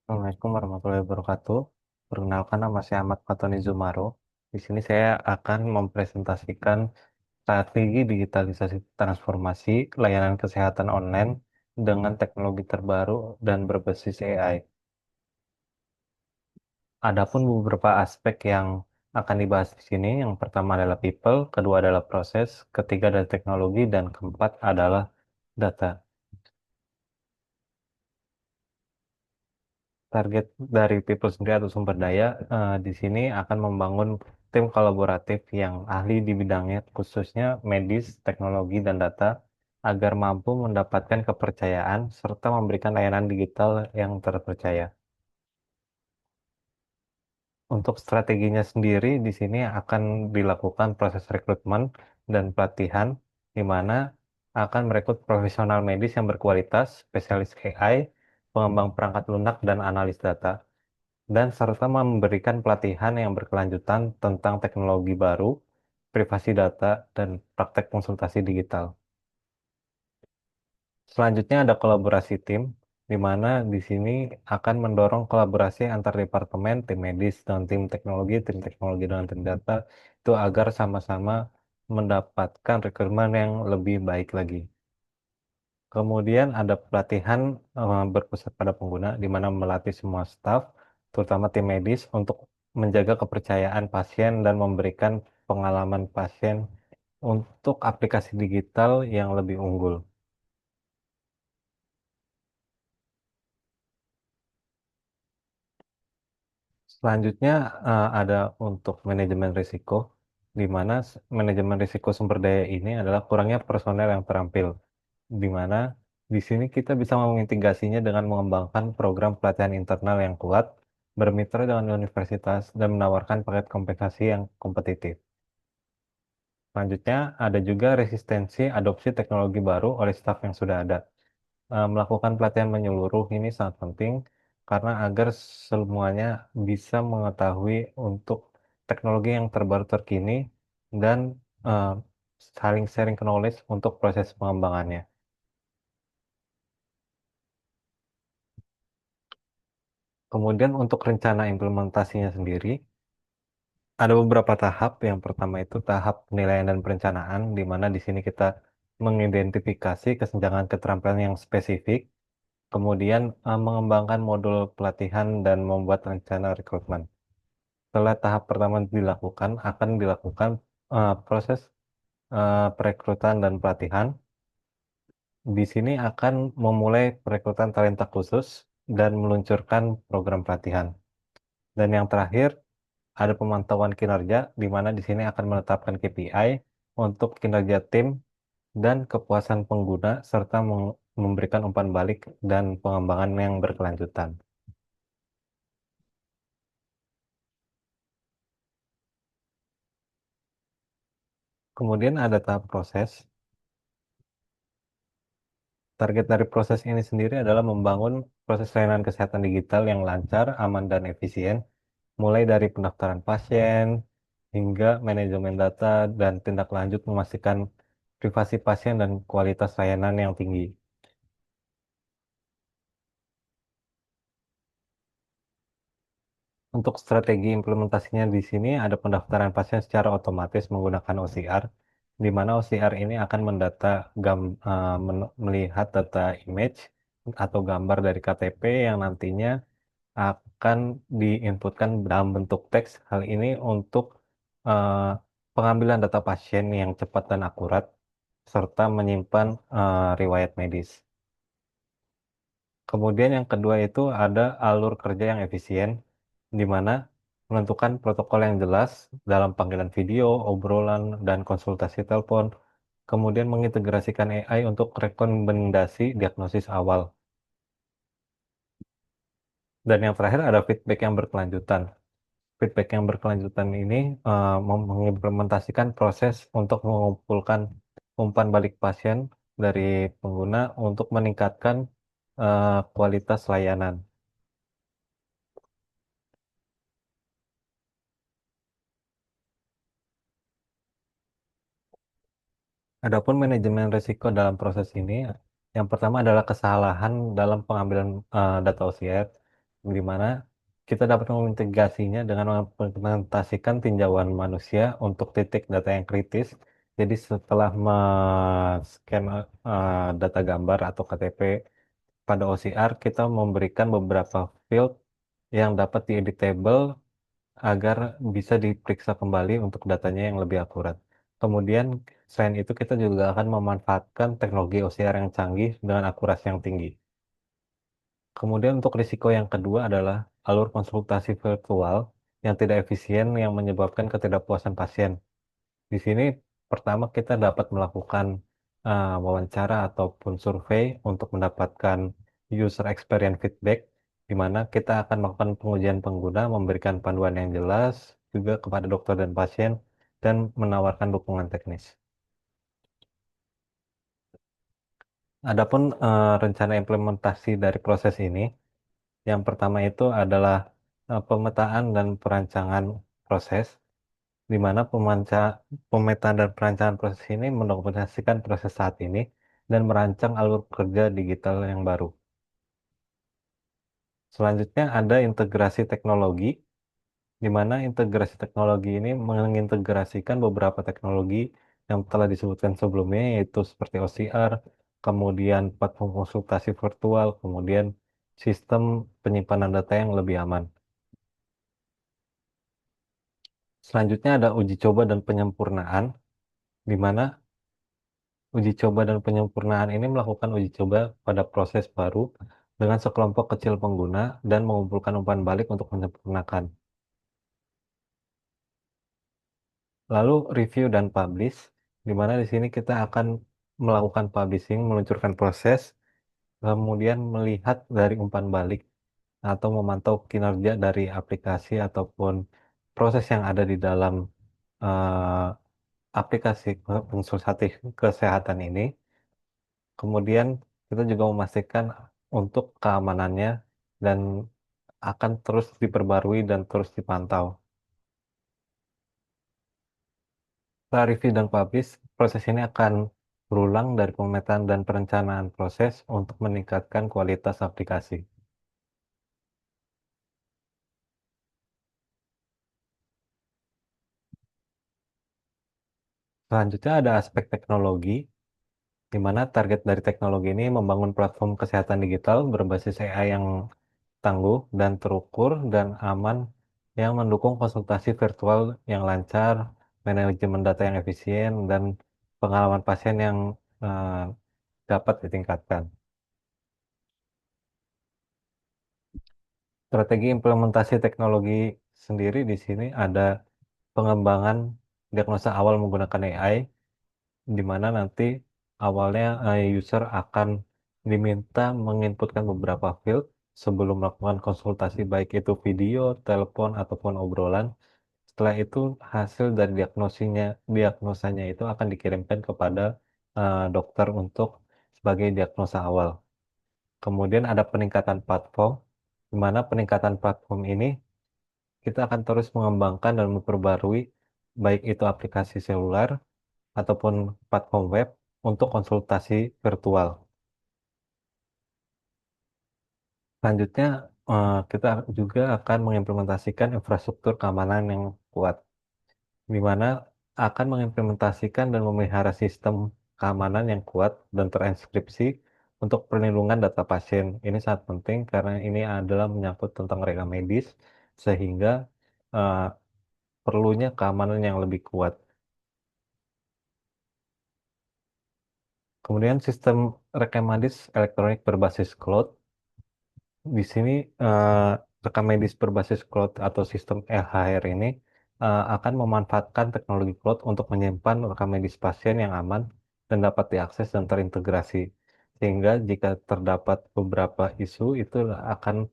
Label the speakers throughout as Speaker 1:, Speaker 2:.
Speaker 1: Assalamualaikum warahmatullahi wabarakatuh. Perkenalkan, nama saya Ahmad Fatoni Zumaro. Di sini saya akan mempresentasikan strategi digitalisasi transformasi layanan kesehatan online dengan teknologi terbaru dan berbasis AI. Adapun beberapa aspek yang akan dibahas di sini, yang pertama adalah people, kedua adalah proses, ketiga adalah teknologi, dan keempat adalah data. Target dari people sendiri atau sumber daya di sini akan membangun tim kolaboratif yang ahli di bidangnya, khususnya medis, teknologi, dan data, agar mampu mendapatkan kepercayaan serta memberikan layanan digital yang terpercaya. Untuk strateginya sendiri, di sini akan dilakukan proses rekrutmen dan pelatihan, di mana akan merekrut profesional medis yang berkualitas, spesialis AI, pengembang perangkat lunak, dan analis data, dan serta memberikan pelatihan yang berkelanjutan tentang teknologi baru, privasi data, dan praktek konsultasi digital. Selanjutnya ada kolaborasi tim, di mana di sini akan mendorong kolaborasi antar departemen, tim medis dengan tim teknologi dengan tim data, itu agar sama-sama mendapatkan rekrutmen yang lebih baik lagi. Kemudian ada pelatihan berpusat pada pengguna, di mana melatih semua staf, terutama tim medis, untuk menjaga kepercayaan pasien dan memberikan pengalaman pasien untuk aplikasi digital yang lebih unggul. Selanjutnya ada untuk manajemen risiko, di mana manajemen risiko sumber daya ini adalah kurangnya personel yang terampil, di mana di sini kita bisa mengintegrasinya dengan mengembangkan program pelatihan internal yang kuat, bermitra dengan universitas, dan menawarkan paket kompensasi yang kompetitif. Selanjutnya, ada juga resistensi adopsi teknologi baru oleh staf yang sudah ada. Melakukan pelatihan menyeluruh ini sangat penting karena agar semuanya bisa mengetahui untuk teknologi yang terbaru terkini dan eh, saling sharing knowledge untuk proses pengembangannya. Kemudian untuk rencana implementasinya sendiri, ada beberapa tahap. Yang pertama itu tahap penilaian dan perencanaan, di mana di sini kita mengidentifikasi kesenjangan keterampilan yang spesifik, kemudian mengembangkan modul pelatihan dan membuat rencana rekrutmen. Setelah tahap pertama dilakukan, akan dilakukan proses perekrutan dan pelatihan. Di sini akan memulai perekrutan talenta khusus dan meluncurkan program pelatihan. Dan yang terakhir, ada pemantauan kinerja, di mana di sini akan menetapkan KPI untuk kinerja tim dan kepuasan pengguna, serta memberikan umpan balik dan pengembangan yang berkelanjutan. Kemudian ada tahap proses. Target dari proses ini sendiri adalah membangun proses layanan kesehatan digital yang lancar, aman, dan efisien, mulai dari pendaftaran pasien hingga manajemen data dan tindak lanjut memastikan privasi pasien dan kualitas layanan yang tinggi. Untuk strategi implementasinya di sini ada pendaftaran pasien secara otomatis menggunakan OCR, di mana OCR ini akan melihat data image atau gambar dari KTP yang nantinya akan diinputkan dalam bentuk teks. Hal ini untuk eh, pengambilan data pasien yang cepat dan akurat, serta menyimpan riwayat medis. Kemudian yang kedua itu ada alur kerja yang efisien, di mana menentukan protokol yang jelas dalam panggilan video, obrolan, dan konsultasi telepon, kemudian mengintegrasikan AI untuk rekomendasi diagnosis awal. Dan yang terakhir ada feedback yang berkelanjutan. Feedback yang berkelanjutan ini mengimplementasikan proses untuk mengumpulkan umpan balik pasien dari pengguna untuk meningkatkan kualitas layanan. Adapun manajemen risiko dalam proses ini, yang pertama adalah kesalahan dalam pengambilan data OCR. di mana kita dapat mengintegrasinya dengan mengimplementasikan tinjauan manusia untuk titik data yang kritis. Jadi setelah men-scan data gambar atau KTP pada OCR, kita memberikan beberapa field yang dapat dieditable agar bisa diperiksa kembali untuk datanya yang lebih akurat. Kemudian, selain itu kita juga akan memanfaatkan teknologi OCR yang canggih dengan akurasi yang tinggi. Kemudian untuk risiko yang kedua adalah alur konsultasi virtual yang tidak efisien yang menyebabkan ketidakpuasan pasien. Di sini pertama kita dapat melakukan wawancara ataupun survei untuk mendapatkan user experience feedback, di mana kita akan melakukan pengujian pengguna, memberikan panduan yang jelas juga kepada dokter dan pasien, dan menawarkan dukungan teknis. Adapun rencana implementasi dari proses ini, yang pertama itu adalah pemetaan dan perancangan proses, di mana pemetaan dan perancangan proses ini mendokumentasikan proses saat ini dan merancang alur kerja digital yang baru. Selanjutnya ada integrasi teknologi, di mana integrasi teknologi ini mengintegrasikan beberapa teknologi yang telah disebutkan sebelumnya, yaitu seperti OCR, kemudian platform konsultasi virtual, kemudian sistem penyimpanan data yang lebih aman. Selanjutnya ada uji coba dan penyempurnaan, di mana uji coba dan penyempurnaan ini melakukan uji coba pada proses baru dengan sekelompok kecil pengguna dan mengumpulkan umpan balik untuk menyempurnakan. Lalu review dan publish, di mana di sini kita akan melakukan publishing, meluncurkan proses, kemudian melihat dari umpan balik atau memantau kinerja dari aplikasi ataupun proses yang ada di dalam eh, aplikasi konsultatif kesehatan ini. Kemudian kita juga memastikan untuk keamanannya dan akan terus diperbarui dan terus dipantau. Setelah review dan publish, proses ini akan berulang dari pemetaan dan perencanaan proses untuk meningkatkan kualitas aplikasi. Selanjutnya ada aspek teknologi, di mana target dari teknologi ini membangun platform kesehatan digital berbasis AI yang tangguh dan terukur dan aman yang mendukung konsultasi virtual yang lancar, manajemen data yang efisien, dan pengalaman pasien yang eh, dapat ditingkatkan. Strategi implementasi teknologi sendiri di sini ada pengembangan diagnosa awal menggunakan AI, di mana nanti awalnya user akan diminta menginputkan beberapa field sebelum melakukan konsultasi, baik itu video, telepon, ataupun obrolan. Setelah itu, hasil dari diagnosanya itu akan dikirimkan kepada dokter untuk sebagai diagnosa awal. Kemudian ada peningkatan platform, di mana peningkatan platform ini kita akan terus mengembangkan dan memperbarui baik itu aplikasi seluler ataupun platform web untuk konsultasi virtual. Selanjutnya, kita juga akan mengimplementasikan infrastruktur keamanan yang kuat, di mana akan mengimplementasikan dan memelihara sistem keamanan yang kuat dan terenkripsi untuk perlindungan data pasien. Ini sangat penting karena ini adalah menyangkut tentang rekam medis, sehingga eh, perlunya keamanan yang lebih kuat. Kemudian sistem rekam medis elektronik berbasis cloud. Di sini eh, rekam medis berbasis cloud atau sistem LHR ini akan memanfaatkan teknologi cloud untuk menyimpan rekam medis pasien yang aman dan dapat diakses dan terintegrasi. Sehingga jika terdapat beberapa isu, itu akan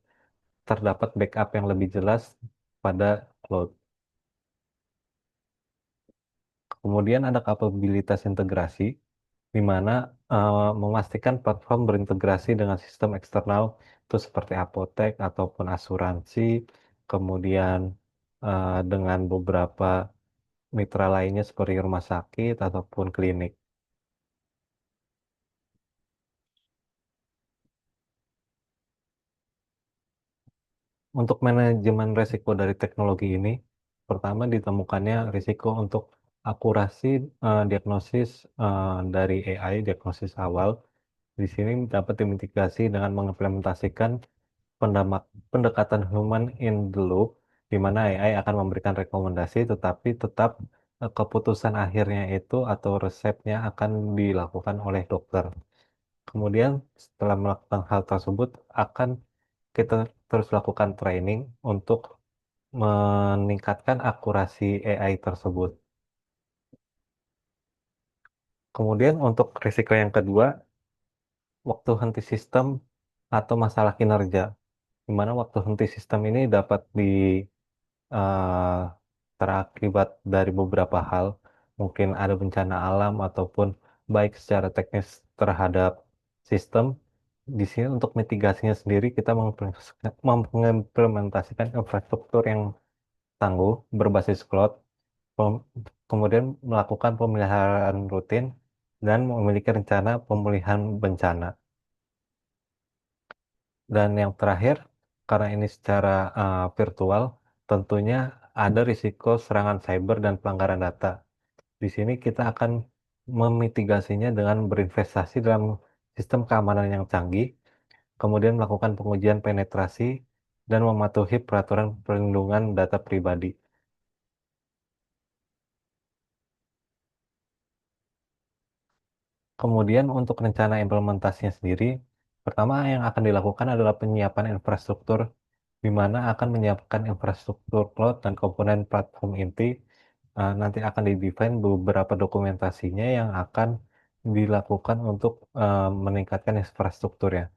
Speaker 1: terdapat backup yang lebih jelas pada cloud. Kemudian ada kapabilitas integrasi, di mana memastikan platform berintegrasi dengan sistem eksternal itu seperti apotek ataupun asuransi, kemudian dengan beberapa mitra lainnya seperti rumah sakit ataupun klinik. Untuk manajemen risiko dari teknologi ini, pertama ditemukannya risiko untuk akurasi diagnosis dari AI, diagnosis awal. Di sini dapat dimitigasi dengan mengimplementasikan pendekatan human in the loop, di mana AI akan memberikan rekomendasi, tetapi tetap keputusan akhirnya itu atau resepnya akan dilakukan oleh dokter. Kemudian setelah melakukan hal tersebut, akan kita terus lakukan training untuk meningkatkan akurasi AI tersebut. Kemudian untuk risiko yang kedua, waktu henti sistem atau masalah kinerja, di mana waktu henti sistem ini dapat eh, terakibat dari beberapa hal, mungkin ada bencana alam ataupun baik secara teknis terhadap sistem. Di sini untuk mitigasinya sendiri kita mengimplementasikan infrastruktur yang tangguh berbasis cloud, pem- kemudian melakukan pemeliharaan rutin dan memiliki rencana pemulihan bencana. Dan yang terakhir, karena ini secara virtual, tentunya ada risiko serangan cyber dan pelanggaran data. Di sini kita akan memitigasinya dengan berinvestasi dalam sistem keamanan yang canggih, kemudian melakukan pengujian penetrasi, dan mematuhi peraturan perlindungan data pribadi. Kemudian untuk rencana implementasinya sendiri, pertama yang akan dilakukan adalah penyiapan infrastruktur, di mana akan menyiapkan infrastruktur cloud dan komponen platform inti. Nanti akan di-define beberapa dokumentasinya yang akan dilakukan untuk meningkatkan infrastrukturnya.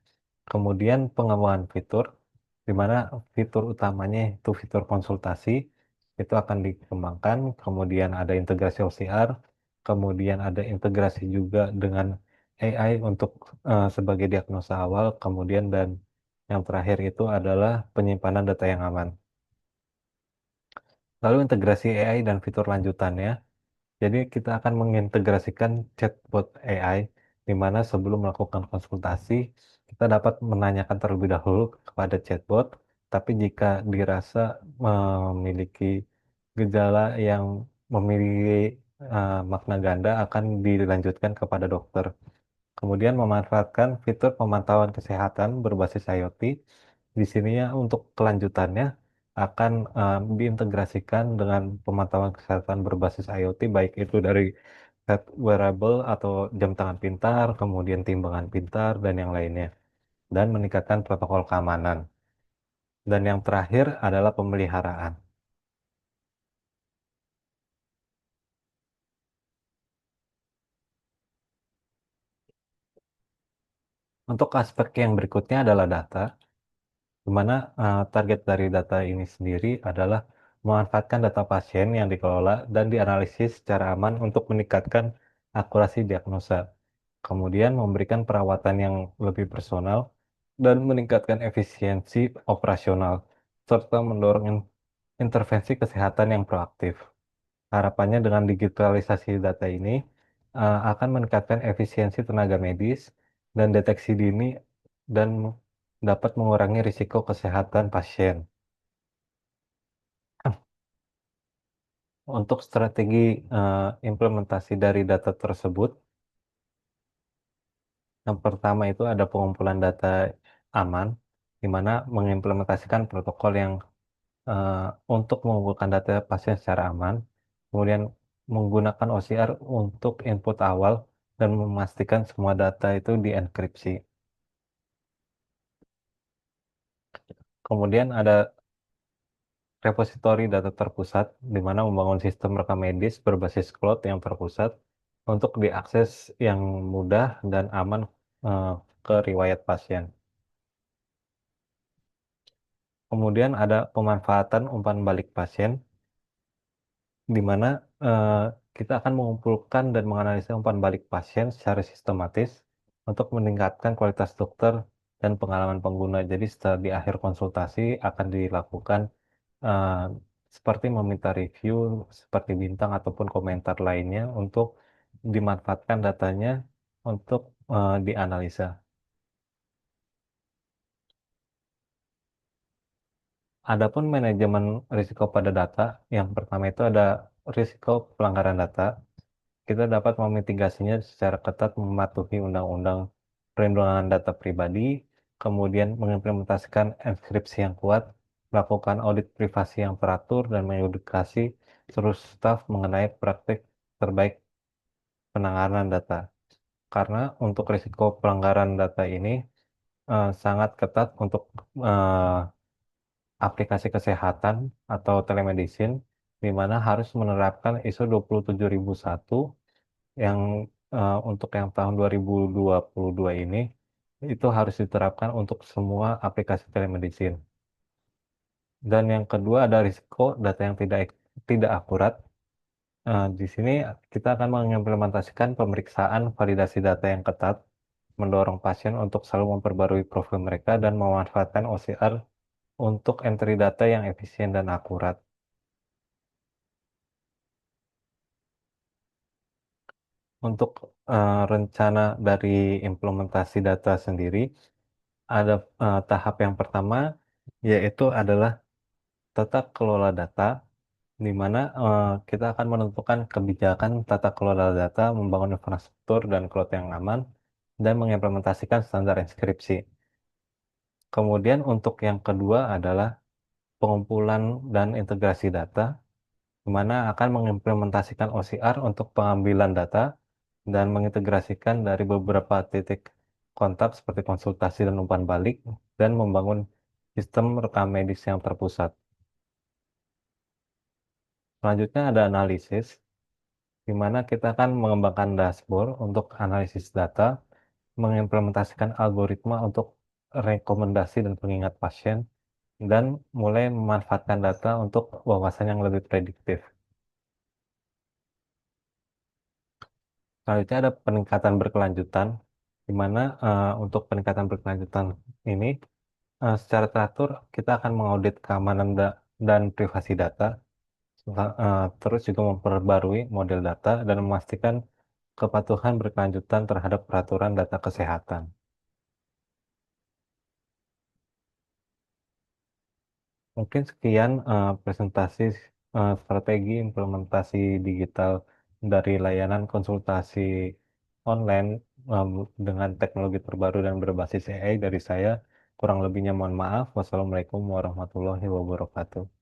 Speaker 1: Kemudian pengembangan fitur, di mana fitur utamanya itu fitur konsultasi, itu akan dikembangkan. Kemudian ada integrasi OCR, kemudian ada integrasi juga dengan AI untuk sebagai diagnosa awal, kemudian dan yang terakhir itu adalah penyimpanan data yang aman. Lalu integrasi AI dan fitur lanjutannya. Jadi kita akan mengintegrasikan chatbot AI, di mana sebelum melakukan konsultasi, kita dapat menanyakan terlebih dahulu kepada chatbot, tapi jika dirasa memiliki gejala yang memiliki makna ganda, akan dilanjutkan kepada dokter. Kemudian memanfaatkan fitur pemantauan kesehatan berbasis IoT. Di sininya untuk kelanjutannya akan diintegrasikan dengan pemantauan kesehatan berbasis IoT, baik itu dari wearable atau jam tangan pintar, kemudian timbangan pintar, dan yang lainnya. Dan meningkatkan protokol keamanan. Dan yang terakhir adalah pemeliharaan. Untuk aspek yang berikutnya adalah data, di mana target dari data ini sendiri adalah memanfaatkan data pasien yang dikelola dan dianalisis secara aman untuk meningkatkan akurasi diagnosa, kemudian memberikan perawatan yang lebih personal dan meningkatkan efisiensi operasional, serta mendorong intervensi kesehatan yang proaktif. Harapannya dengan digitalisasi data ini akan meningkatkan efisiensi tenaga medis dan deteksi dini dan dapat mengurangi risiko kesehatan pasien. Untuk strategi implementasi dari data tersebut, yang pertama itu ada pengumpulan data aman, di mana mengimplementasikan protokol yang eh, untuk mengumpulkan data pasien secara aman, kemudian menggunakan OCR untuk input awal dan memastikan semua data itu dienkripsi. Kemudian ada repositori data terpusat, di mana membangun sistem rekam medis berbasis cloud yang terpusat untuk diakses yang mudah dan aman eh, ke riwayat pasien. Kemudian ada pemanfaatan umpan balik pasien, di mana eh, kita akan mengumpulkan dan menganalisa umpan balik pasien secara sistematis untuk meningkatkan kualitas dokter dan pengalaman pengguna. Jadi setelah di akhir konsultasi akan dilakukan eh, seperti meminta review, seperti bintang ataupun komentar lainnya untuk dimanfaatkan datanya untuk dianalisa. Adapun manajemen risiko pada data, yang pertama itu ada risiko pelanggaran data. Kita dapat memitigasinya secara ketat mematuhi Undang-Undang Perlindungan Data Pribadi, kemudian mengimplementasikan enkripsi yang kuat, melakukan audit privasi yang teratur, dan mengedukasi seluruh staf mengenai praktik terbaik penanganan data. Karena untuk risiko pelanggaran data ini sangat ketat untuk eh, aplikasi kesehatan atau telemedicine, di mana harus menerapkan ISO 27001 yang untuk yang tahun 2022 ini itu harus diterapkan untuk semua aplikasi telemedicine. Dan yang kedua ada risiko data yang tidak akurat. Di sini kita akan mengimplementasikan pemeriksaan validasi data yang ketat, mendorong pasien untuk selalu memperbarui profil mereka dan memanfaatkan OCR untuk entry data yang efisien dan akurat. Untuk rencana dari implementasi data sendiri, ada tahap yang pertama, yaitu adalah tata kelola data, di mana kita akan menentukan kebijakan tata kelola data, membangun infrastruktur dan cloud yang aman, dan mengimplementasikan standar inskripsi. Kemudian untuk yang kedua adalah pengumpulan dan integrasi data, di mana akan mengimplementasikan OCR untuk pengambilan data dan mengintegrasikan dari beberapa titik kontak seperti konsultasi dan umpan balik, dan membangun sistem rekam medis yang terpusat. Selanjutnya ada analisis, di mana kita akan mengembangkan dashboard untuk analisis data, mengimplementasikan algoritma untuk rekomendasi dan pengingat pasien, dan mulai memanfaatkan data untuk wawasan yang lebih prediktif. Selanjutnya ada peningkatan berkelanjutan, di mana untuk peningkatan berkelanjutan ini secara teratur kita akan mengaudit keamanan dan privasi data, terus juga memperbarui model data dan memastikan kepatuhan berkelanjutan terhadap peraturan data kesehatan. Mungkin sekian presentasi strategi implementasi digital dari layanan konsultasi online dengan teknologi terbaru dan berbasis AI dari saya. Kurang lebihnya mohon maaf. Wassalamualaikum warahmatullahi wabarakatuh.